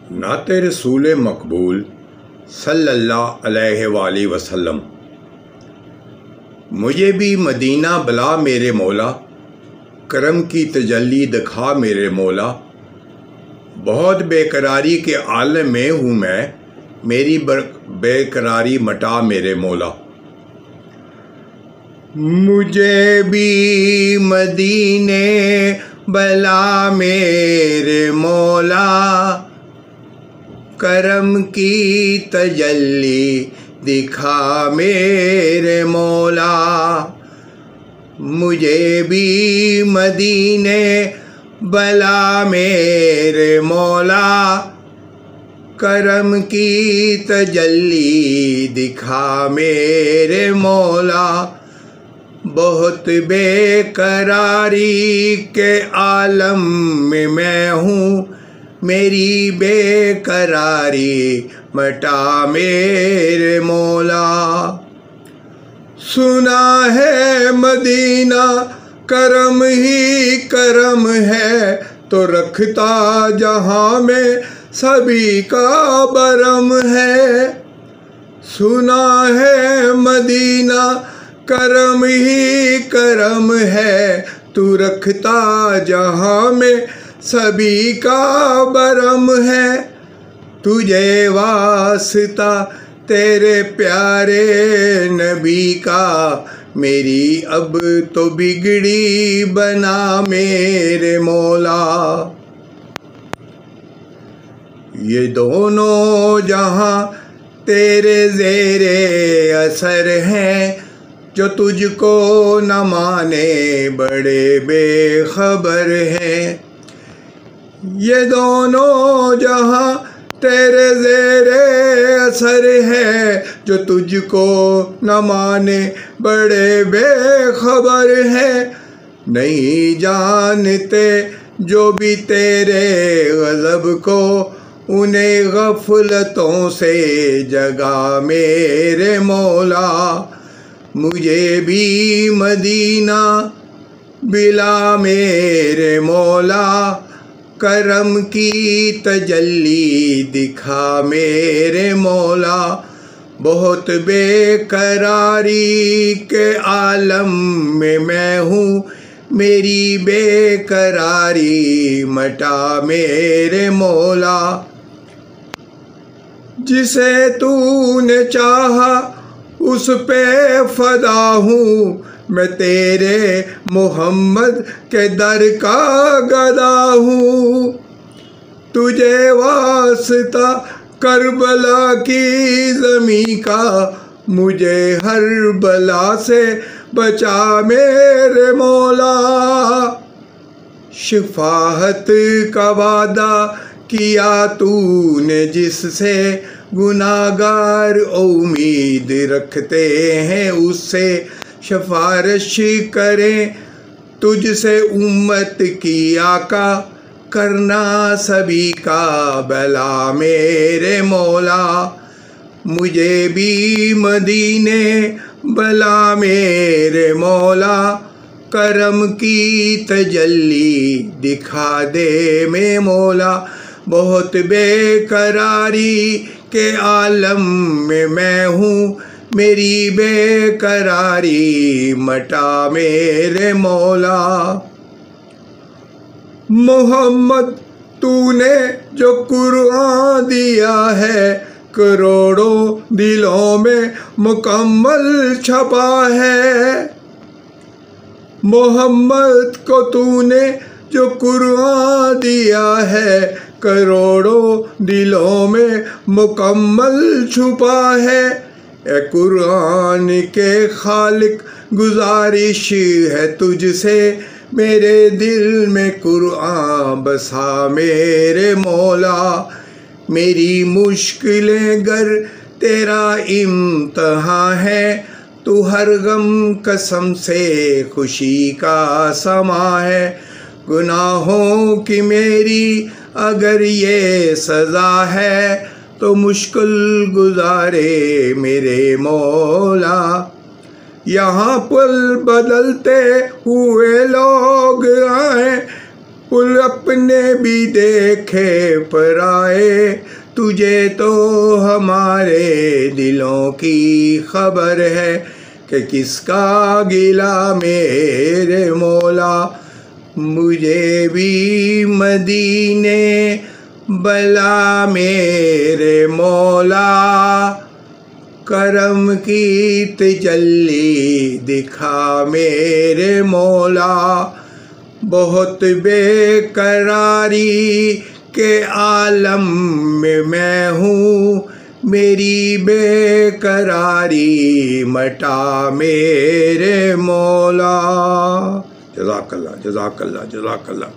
नाते रसूल मकबूल सल्लल्लाहु अलैहि वसल्लम। मुझे भी मदीना बुला मेरे मौला, करम की तजल्ली दिखा मेरे मौला। बहुत बेकरारी के आलम में हूँ मैं, मेरी बेकरारी मटा मेरे मौला। मुझे भी मदीने बुला मेरे मौला, करम की तजल्ली दिखा मेरे मौला। मुझे भी मदीने बुला मेरे मौला, करम की तजल्ली दिखा मेरे मौला। बहुत बेकरारी के आलम में मैं हूँ, मेरी बेकरारी मटा मेरे मौला। सुना है मदीना करम ही करम है, तो रखता जहाँ में सभी का बरम है। सुना है मदीना करम ही करम है, तू रखता जहाँ में सभी का बरम है। तुझे वास्ता तेरे प्यारे नबी का, मेरी अब तो बिगड़ी बना मेरे मौला। ये दोनों जहाँ तेरे ज़ेरे असर हैं, जो तुझको न माने बड़े बेखबर हैं। ये दोनों जहाँ तेरे ज़ेरे असर है, जो तुझको न माने बड़े बेखबर हैं। नहीं जानते जो भी तेरे गज़ब को, उन्हें गफलतों से जगा मेरे मौला। मुझे भी मदीना बिला मेरे मौला, करम की तजल्ली दिखा मेरे मौला। बहुत बेकरारी के आलम में मैं हूँ, मेरी बेकरारी मटा मेरे मौला। जिसे तूने चाहा उस पे फ़दा हूँ, मैं तेरे मोहम्मद के दर का गदा हूँ। तुझे वास्ता करबला की ज़मीं का, मुझे हर बला से बचा मेरे मौला। शिफाअत का वादा किया तूने जिससे, गुनाहगार उम्मीद रखते हैं उससे। सिफारिश करें तुझसे उम्मत की आका, करना सभी का भला मेरे मौला। मुझे भी मदीने बुला मेरे मौला, करम की तजल्ली दिखा दे मेरे मौला। बहुत बेकरारी के आलम में मैं हूँ, मेरी बेकरारी मटा मेरे मौला। मोहम्मद तूने जो कुरान दिया है, करोड़ों दिलों में मुकम्मल छपा है। मोहम्मद को तूने जो कुरान दिया है, करोड़ों दिलों में मुकम्मल छुपा है। ए कुरान के खालिक गुजारिश है तुझसे, मेरे दिल में कुरान बसा मेरे मौला। मेरी मुश्किलें गर तेरा इम्तहान है, तू हर गम कसम से खुशी का समा है। गुनाहों की मेरी अगर ये सज़ा है, तो मुश्किल गुजारे मेरे मौला। यहाँ पुल बदलते हुए लोग आए, कुल अपने भी देखे पराए, तुझे तो हमारे दिलों की खबर है कि किसका गिला मेरे मौला। मुझे भी मदीने बला मेरे मौला, करम की तजल्ली दिखा मेरे मौला। बहुत बेकरारी के आलम में मैं हूँ, मेरी बेकरारी मटा मेरे मौला। जज़ाकल्लाह जज़ाकल्लाह जज़ाकल्लाह।